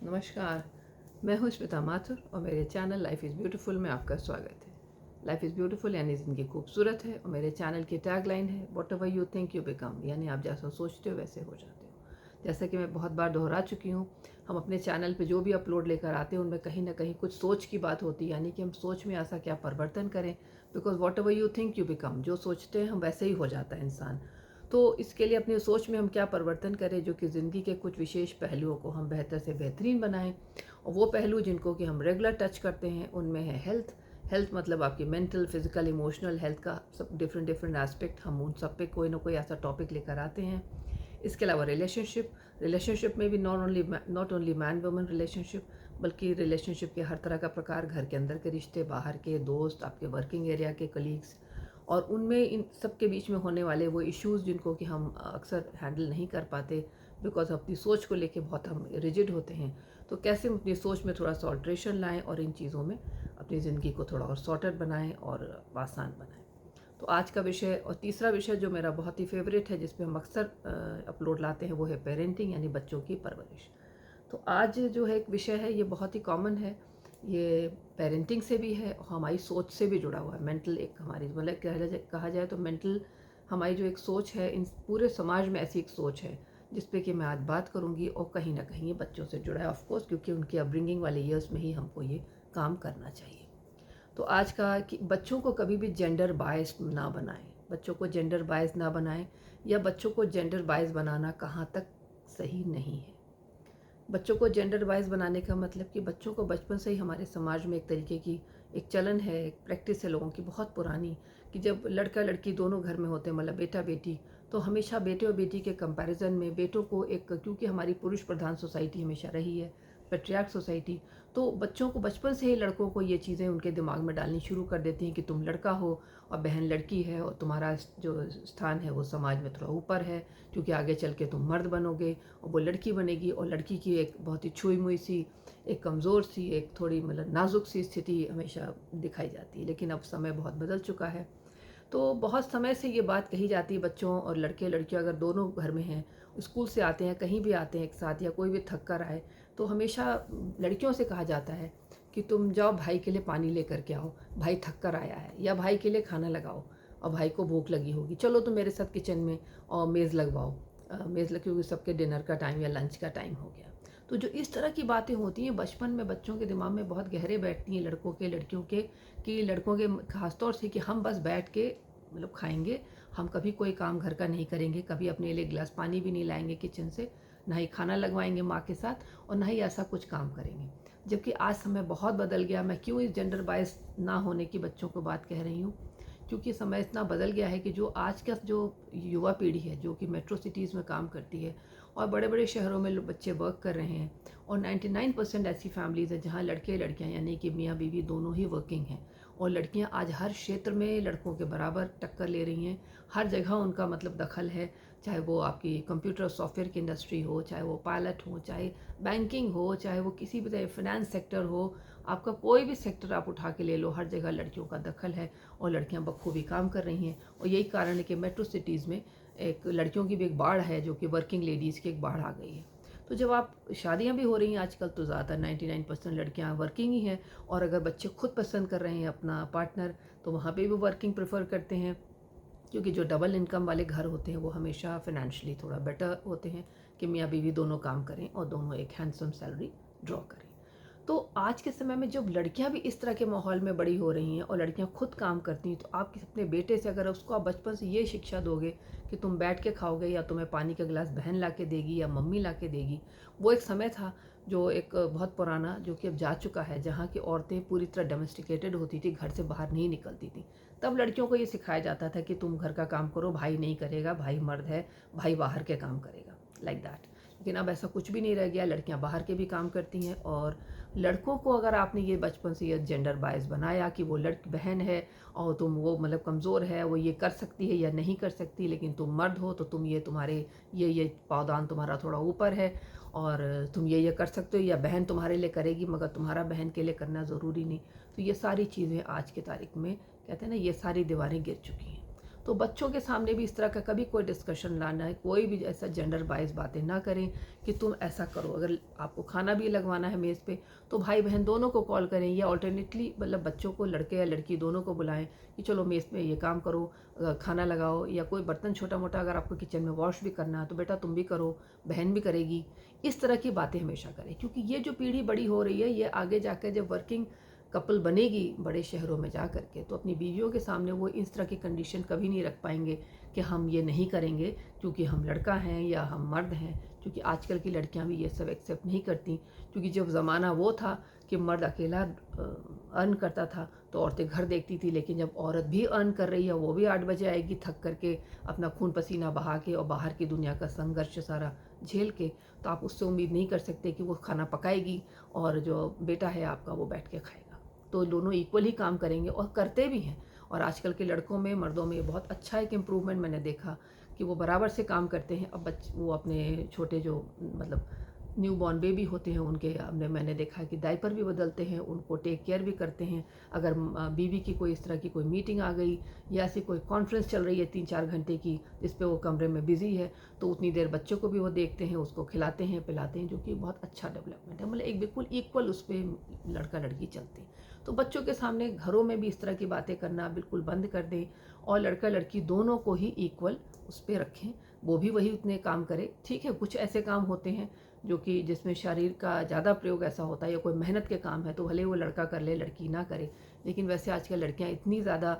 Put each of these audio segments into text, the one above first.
नमस्कार। मैं हूँ श्वेता माथुर और मेरे चैनल लाइफ इज़ ब्यूटीफुल में आपका स्वागत है। लाइफ इज़ ब्यूटीफुल यानी ज़िंदगी खूबसूरत है और मेरे चैनल की टैगलाइन है what ever you think you become, यानी आप जैसा सोचते हो वैसे हो जाते हो। जैसा कि मैं बहुत बार दोहरा चुकी हूँ, हम अपने चैनल पे जो भी अपलोड लेकर आते हैं उनमें कहीं ना कहीं कुछ सोच की बात होती है, यानी कि हम सोच में ऐसा क्या परिवर्तन करें। Because what ever you think you become, जो सोचते हैं हम वैसे ही हो जाता है इंसान। तो इसके लिए अपनी सोच में हम क्या परिवर्तन करें जो कि ज़िंदगी के कुछ विशेष पहलुओं को हम बेहतर से बेहतरीन बनाएं। और वो पहलू जिनको कि हम रेगुलर टच करते हैं उनमें है हेल्थ। हेल्थ मतलब आपकी मेंटल, फिजिकल, इमोशनल हेल्थ का सब डिफरेंट डिफरेंट एस्पेक्ट, हम उन सब पे कोई ना कोई ऐसा टॉपिक लेकर आते हैं। इसके अलावा रिलेशनशिप, रिलेशनशिप में भी not only man woman relationship, बल्कि रिलेशनशिप के हर तरह का प्रकार, घर के अंदर के रिश्ते, बाहर के दोस्त, आपके वर्किंग एरिया के कलीग्स, और उनमें इन सब के बीच में होने वाले वो इश्यूज़ जिनको कि हम अक्सर हैंडल नहीं कर पाते बिकॉज अपनी सोच को लेके बहुत हम रिजिड होते हैं। तो कैसे हम अपनी सोच में थोड़ा सा ऑल्ट्रेशन लाएं और इन चीज़ों में अपनी ज़िंदगी को थोड़ा और सॉर्टेड बनाएं और आसान बनाएं। तो आज का विषय और तीसरा विषय जो मेरा बहुत ही फेवरेट है, जिस पे हम अक्सर अपलोड लाते हैं, वो है पेरेंटिंग यानी बच्चों की परवरिश। तो आज जो है एक विषय है, ये बहुत ही कॉमन है। ये पेरेंटिंग से भी है और हमारी सोच से भी जुड़ा हुआ है। मेंटल एक हमारी मतलब कहा जाए तो मेंटल हमारी जो एक सोच है, इन पूरे समाज में ऐसी एक सोच है जिस पे कि मैं आज बात करूंगी, और कहीं ना कहीं ये बच्चों से जुड़ा है ऑफ कोर्स, क्योंकि उनकी अपब्रिंगिंग वाले ईयर्स में ही हमको ये काम करना चाहिए। तो आज का कि बच्चों को कभी भी जेंडर बायस ना बनाएं, बच्चों को जेंडर बायस ना बनाएं, या बच्चों को जेंडर बायस बनाना कहाँ तक सही नहीं है। बच्चों को जेंडर वाइज बनाने का मतलब कि बच्चों को बचपन से ही हमारे समाज में एक तरीके की एक चलन है, एक प्रैक्टिस है लोगों की बहुत पुरानी, कि जब लड़का लड़की दोनों घर में होते हैं, मतलब बेटा बेटी, तो हमेशा बेटे और बेटी के कंपैरिजन में बेटों को एक, क्योंकि हमारी पुरुष प्रधान सोसाइटी हमेशा रही है, पेट्रियार्क सोसाइटी, तो बच्चों को बचपन से ही लड़कों को ये चीज़ें उनके दिमाग में डालनी शुरू कर देती हैं कि तुम लड़का हो और बहन लड़की है, और तुम्हारा जो स्थान है वो समाज में थोड़ा ऊपर है, क्योंकि आगे चल के तुम मर्द बनोगे और वो लड़की बनेगी, और लड़की की एक बहुत ही छुई मुई सी, एक कमज़ोर सी, एक थोड़ी मतलब नाजुक सी स्थिति हमेशा दिखाई जाती है। लेकिन अब समय बहुत बदल चुका है। तो बहुत समय से ये बात कही जाती है, बच्चों और लड़के लड़कियां अगर दोनों घर में हैं, स्कूल से आते हैं, कहीं भी आते हैं एक साथ, या कोई भी थक कर आए, तो हमेशा लड़कियों से कहा जाता है कि तुम जाओ भाई के लिए पानी लेकर के आओ, भाई थक कर आया है, या भाई के लिए खाना लगाओ, और भाई को भूख लगी होगी, चलो तुम मेरे साथ किचन में और मेज़ लगवाओ, मेज़ लग, क्योंकि सबके डिनर का टाइम या लंच का टाइम हो गया। तो जो इस तरह की बातें होती हैं बचपन में, बच्चों के दिमाग में बहुत गहरे बैठती हैं, लड़कों के लड़कियों के, कि लड़कों के खासतौर से, कि हम बस बैठ के मतलब खाएंगे, हम कभी कोई काम घर का नहीं करेंगे, कभी अपने लिए गिलास पानी भी नहीं लाएंगे किचन से, ना ही खाना लगवाएंगे माँ के साथ, और ना ही ऐसा कुछ काम करेंगे। जबकि आज समय बहुत बदल गया। मैं क्यों इस जेंडर बायस ना होने की बच्चों को बात कह रही हूँ, क्योंकि समय इतना बदल गया है कि जो आज का जो युवा पीढ़ी है, जो कि मेट्रो सिटीज़ में काम करती है और बड़े बड़े शहरों में बच्चे वर्क कर रहे हैं, और 99% ऐसी फैमिलीज़ हैं जहाँ लड़के लड़कियाँ यानी कि मियाँ बीवी दोनों ही वर्किंग हैं, और लड़कियां आज हर क्षेत्र में लड़कों के बराबर टक्कर ले रही हैं। हर जगह उनका मतलब दखल है, चाहे वो आपकी कंप्यूटर सॉफ्टवेयर की इंडस्ट्री हो, चाहे वो पायलट हो, चाहे बैंकिंग हो, चाहे वो किसी भी तरह फाइनेंस सेक्टर हो, आपका कोई भी सेक्टर आप उठा के ले लो, हर जगह लड़कियों का दखल है और लड़कियां बखूबी काम कर रही हैं। और यही कारण है कि मेट्रो सिटीज़ में एक लड़कियों की भी एक बाढ़ है, जो कि वर्किंग लेडीज़ की एक बाढ़ आ गई है। तो जब आप शादियां भी हो रही हैं आजकल, तो ज़्यादा 99% लड़कियां वर्किंग ही हैं, और अगर बच्चे खुद पसंद कर रहे हैं अपना पार्टनर, तो वहाँ पे भी वर्किंग प्रेफर करते हैं, क्योंकि जो डबल इनकम वाले घर होते हैं वो हमेशा फाइनेंशियली थोड़ा बेटर होते हैं, कि मियाँ बीवी दोनों काम करें और दोनों एक हैंडसम सैलरी ड्रॉ करें। तो आज के समय में जब लड़कियां भी इस तरह के माहौल में बड़ी हो रही हैं और लड़कियां खुद काम करती हैं, तो आप अपने बेटे से अगर उसको आप बचपन से ये शिक्षा दोगे कि तुम बैठ के खाओगे, या तुम्हें पानी का गिलास बहन ला के देगी या मम्मी ला के देगी। वो एक समय था जो एक बहुत पुराना, जो कि अब जा चुका है, जहाँ की औरतें पूरी तरह डोमेस्टिकेटेड होती थी, घर से बाहर नहीं निकलती थी। तब लड़कियों को ये सिखाया जाता था कि तुम घर का काम करो, भाई नहीं करेगा, भाई मर्द है, भाई बाहर के काम करेगा, लाइक दैट। लेकिन अब ऐसा कुछ भी नहीं रह गया, लड़कियां बाहर के भी काम करती हैं। और लड़कों को अगर आपने ये बचपन से ये जेंडर बायस बनाया कि वो लड़की बहन है और तुम वो मतलब कमज़ोर है, वो ये कर सकती है या नहीं कर सकती, लेकिन तुम मर्द हो तो तुम ये, तुम्हारे ये पावदान तुम्हारा थोड़ा ऊपर है, और तुम ये कर सकते हो, या बहन तुम्हारे लिए करेगी मगर तुम्हारा बहन के लिए करना ज़रूरी नहीं। तो ये सारी चीज़ें आज की तारीख में कहते हैं ना, ये सारी दीवारें गिर चुकी हैं। तो बच्चों के सामने भी इस तरह का कभी कोई डिस्कशन लाना है, कोई भी ऐसा जेंडर बाइज बातें ना करें कि तुम ऐसा करो। अगर आपको खाना भी लगवाना है मेज़ पे तो भाई बहन दोनों को कॉल करें, या ऑल्टरनेटली मतलब बच्चों को, लड़के या लड़की दोनों को बुलाएं कि चलो मेज़ पे ये काम करो, खाना लगाओ, या कोई बर्तन छोटा मोटा अगर आपको किचन में वॉश भी करना है तो बेटा तुम भी करो, बहन भी करेगी। इस तरह की बातें हमेशा करें, क्योंकि ये जो पीढ़ी बड़ी हो रही है ये आगे जाकर जब वर्किंग कपल बनेगी बड़े शहरों में जा करके, तो अपनी बीवियों के सामने वो इस तरह की कंडीशन कभी नहीं रख पाएंगे कि हम ये नहीं करेंगे क्योंकि हम लड़का हैं या हम मर्द हैं। क्योंकि आजकल की लड़कियां भी ये सब एक्सेप्ट नहीं करती, क्योंकि जब ज़माना वो था कि मर्द अकेला अर्न करता था तो औरतें घर देखती थी, लेकिन जब औरत भी अर्न कर रही है, वो भी 8 बजे आएगी थक करके अपना खून पसीना बहा के और बाहर की दुनिया का संघर्ष सारा झेल के, तो आप उससे उम्मीद नहीं कर सकते कि वो खाना पकाएगी और जो बेटा है आपका वो बैठ के खाएगा। तो दोनों इक्वल ही काम करेंगे और करते भी हैं। और आजकल के लड़कों में, मर्दों में बहुत अच्छा एक इम्प्रूवमेंट मैंने देखा कि वो बराबर से काम करते हैं। अब वो अपने छोटे जो मतलब न्यू बॉर्न बेबी होते हैं उनके मैंने देखा है कि डायपर भी बदलते हैं, उनको टेक केयर भी करते हैं। अगर बीवी की कोई इस तरह की कोई मीटिंग आ गई या ऐसी कोई कॉन्फ्रेंस चल रही है 3-4 घंटे की जिस पे वो कमरे में बिजी है, तो उतनी देर बच्चों को भी वो देखते हैं, उसको खिलाते हैं पिलाते हैं, जो कि बहुत अच्छा डेवलपमेंट है। मतलब एक बिल्कुल इक्वल उस पर लड़का लड़की चलते हैं। तो बच्चों के सामने घरों में भी इस तरह की बातें करना बिल्कुल बंद कर दें और लड़का लड़की दोनों को ही इक्वल उस पर रखें, वो भी वही उतने काम करे। ठीक है, कुछ ऐसे काम होते हैं जो कि जिसमें शरीर का ज़्यादा प्रयोग ऐसा होता है या कोई मेहनत के काम है तो भले वो लड़का कर ले लड़की ना करे, लेकिन वैसे आजकल लड़कियां इतनी ज़्यादा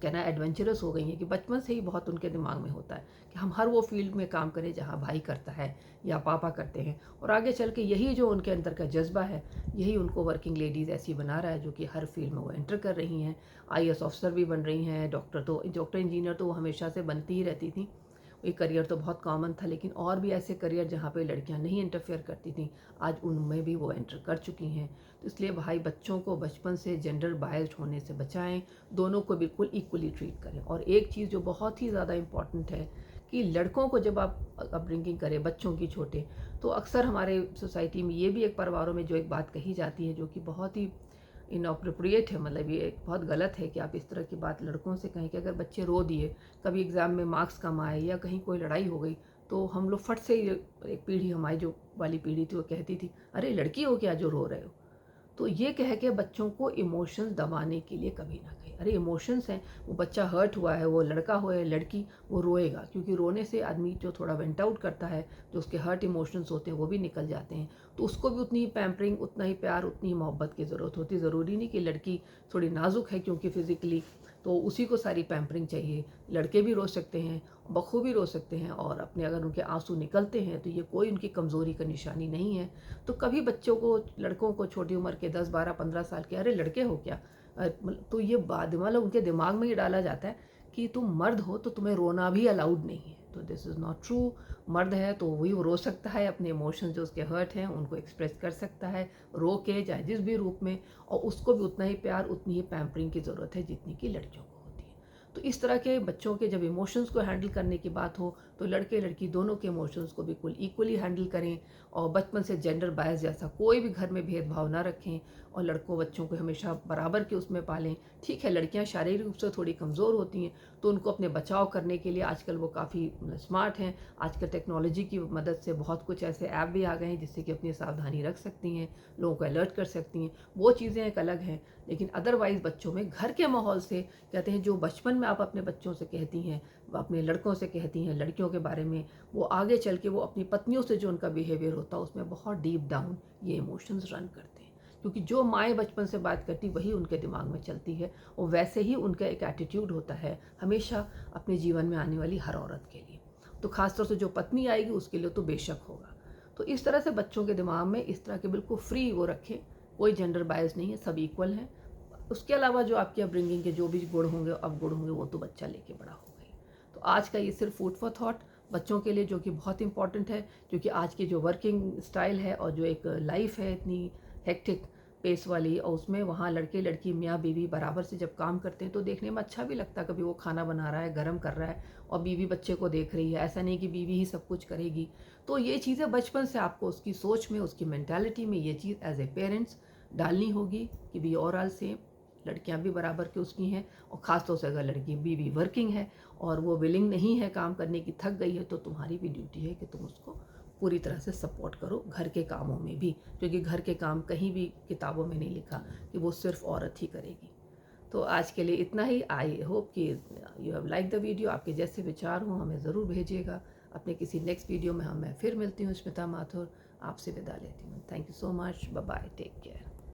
कहना एडवेंचरस हो गई हैं कि बचपन से ही बहुत उनके दिमाग में होता है कि हम हर वो फील्ड में काम करें जहाँ भाई करता है या पापा करते हैं, और आगे चल के यही जो उनके अंदर का जज्बा है यही उनको वर्किंग लेडीज़ ऐसी बना रहा है जो कि हर फील्ड में वो एंटर कर रही हैं। आईएएस ऑफिसर भी बन रही हैं, डॉक्टर इंजीनियर तो वो हमेशा से बनती ही रहती थी, ये करियर तो बहुत कॉमन था, लेकिन और भी ऐसे करियर जहाँ पे लड़कियाँ नहीं इंटरफेयर करती थी आज उनमें भी वो एंटर कर चुकी हैं। तो इसलिए भाई बच्चों को बचपन से जेंडर बायस्ड होने से बचाएं, दोनों को बिल्कुल इक्वली ट्रीट करें। और एक चीज़ जो बहुत ही ज़्यादा इम्पॉर्टेंट है कि लड़कों को जब आप अपब्रिंगिंग करें बच्चों की छोटे, तो अक्सर हमारे सोसाइटी में ये भी एक परिवारों में जो एक बात कही जाती है जो कि बहुत ही इनअप्रोप्रिएट है, मतलब ये बहुत गलत है कि आप इस तरह की बात लड़कों से कहें कि अगर बच्चे रो दिए, कभी एग्ज़ाम में मार्क्स कम आए या कहीं कोई लड़ाई हो गई, तो हम लोग फट से एक पीढ़ी, हमारी जो वाली पीढ़ी थी वो कहती थी अरे लड़की हो क्या जो रो रहे हो। तो ये कह के बच्चों को इमोशंस दबाने के लिए कभी ना कहें। अरे इमोशंस हैं, वो बच्चा हर्ट हुआ है, वो लड़का हो या लड़की, वो रोएगा, क्योंकि रोने से आदमी जो थोड़ा वेंट आउट करता है, जो उसके हर्ट इमोशंस होते हैं वो भी निकल जाते हैं। तो उसको भी उतनी ही पैम्परिंग, उतना ही प्यार, उतनी ही मोहब्बत की ज़रूरत होती है। ज़रूरी नहीं कि लड़की थोड़ी नाजुक है क्योंकि फिज़िकली तो उसी को सारी पैम्परिंग चाहिए। लड़के भी रो सकते हैं, बखूबी रो सकते हैं, और अपने अगर उनके आंसू निकलते हैं तो ये कोई उनकी कमज़ोरी का निशानी नहीं है। तो कभी बच्चों को, लड़कों को छोटी उम्र के 10, 12, 15 साल के अरे लड़के हो क्या, तो ये बाद मतलब उनके दिमाग में ये डाला जाता है कि तुम मर्द हो तो तुम्हें रोना भी अलाउड नहीं है। तो दिस इज़ नॉट ट्रू। मर्द है तो वही रो सकता है, अपने इमोशंस जो उसके हर्ट हैं उनको एक्सप्रेस कर सकता है, रो के चाहे जिस भी रूप में, और उसको भी उतना ही प्यार, उतनी ही पैम्परिंग की ज़रूरत है जितनी कि लड़कियों को होती है। तो इस तरह के बच्चों के जब इमोशंस को हैंडल करने की बात हो तो लड़के लड़की दोनों के इमोशंस को बिल्कुल इक्वली हैंडल करें, और बचपन से जेंडर बायस जैसा कोई भी घर में भेदभाव ना रखें, और लड़कों बच्चों को हमेशा बराबर के उसमें पालें। ठीक है, लड़कियां शारीरिक रूप से थोड़ी कमज़ोर होती हैं तो उनको अपने बचाव करने के लिए आजकल वो काफ़ी स्मार्ट हैं। आजकल टेक्नोलॉजी की मदद से बहुत कुछ ऐसे ऐप भी आ गए हैं जिससे कि अपनी सावधानी रख सकती हैं, लोगों को अलर्ट कर सकती हैं, वो चीज़ें एक अलग हैं। लेकिन अदरवाइज़ बच्चों में घर के माहौल से, कहते हैं जो बचपन में आप अपने बच्चों से कहती हैं, अपने लड़कों से कहती हैं लड़कियों के बारे में, वो आगे चल के वो अपनी पत्नियों से जो उनका बिहेवियर होता है उसमें बहुत डीप डाउन ये इमोशंस रन करते हैं। क्योंकि जो माएँ बचपन से बात करती वही उनके दिमाग में चलती है, और वैसे ही उनका एक एटीट्यूड होता है हमेशा अपने जीवन में आने वाली हर औरत के लिए। तो ख़ासतौर से जो पत्नी आएगी उसके लिए तो बेशक होगा। तो इस तरह से बच्चों के दिमाग में इस तरह के बिल्कुल फ्री वो रखें, कोई जेंडर बायस नहीं है, सब इक्वल हैं। उसके अलावा जो आपके अपब्रिंगिंग के जो भी गुण होंगे, अवगुण होंगे, वो तो बच्चा लेके बड़ा हो गई। तो आज का ये सिर्फ फूड फॉर थॉट बच्चों के लिए, जो कि बहुत इंपॉर्टेंट है, क्योंकि आज की जो वर्किंग स्टाइल है और जो एक लाइफ है इतनी हेक्टिक पेस वाली, और उसमें वहाँ लड़के लड़की मियाँ बीवी बराबर से जब काम करते हैं तो देखने में अच्छा भी लगता है। कभी वो खाना बना रहा है, गर्म कर रहा है, और बीवी बच्चे को देख रही है, ऐसा नहीं कि बीवी ही सब कुछ करेगी। तो ये चीज़ें बचपन से आपको उसकी सोच में, उसकी मेंटालिटी में ये चीज़ एज ए पेरेंट्स डालनी होगी कि वी ऑर ऑल सेम, लड़कियां भी बराबर की उसकी हैं, और ख़ास तौर से अगर लड़की बीवी वर्किंग है और वो विलिंग नहीं है काम करने की, थक गई है, तो तुम्हारी भी ड्यूटी है कि तुम उसको पूरी तरह से सपोर्ट करो घर के कामों में भी, क्योंकि घर के काम कहीं भी किताबों में नहीं लिखा कि वो सिर्फ औरत ही करेगी। तो आज के लिए इतना ही। आई होप कि you have like the video. आपके जैसे विचार हों हमें ज़रूर भेजिएगा। अपने किसी नेक्स्ट वीडियो में मैं फिर मिलती हूँ। स्मिता माथुर आपसे विदा लेती हूँ। Thank you so much. Bye bye, take care.